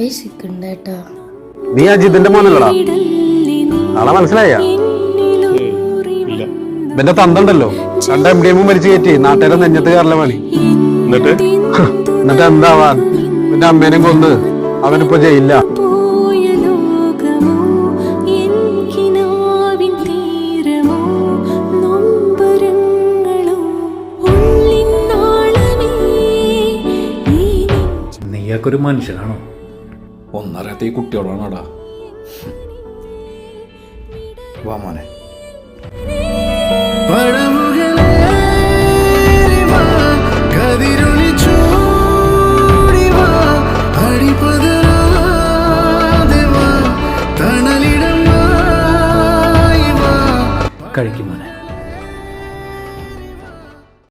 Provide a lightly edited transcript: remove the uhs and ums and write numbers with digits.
വിശക്കണ്ടേട്ടാ. നീ അജിത്തിന്റെ മോനല്ലടാ, ആളെ മനസ്സിലായ? ഇവന്റെ തന്തണ്ടല്ലോ, 2 MDM മരിച്ചു കയറ്റി നാട്ടുകാരെ നെഞ്ഞത്ത് കയറല പണി. എന്നിട്ട് എന്താവാൻ, ഇവന്റെ അമ്മേനെയും കൊന്ന് അവനിപ്പോ ജയിലില്ല. നീയൊക്കെ ഒരു മനുഷ്യനാണോ? ഒന്നറിയാത്ത ഈ കുട്ടിയോടാണോടാ? വാ മോനെ.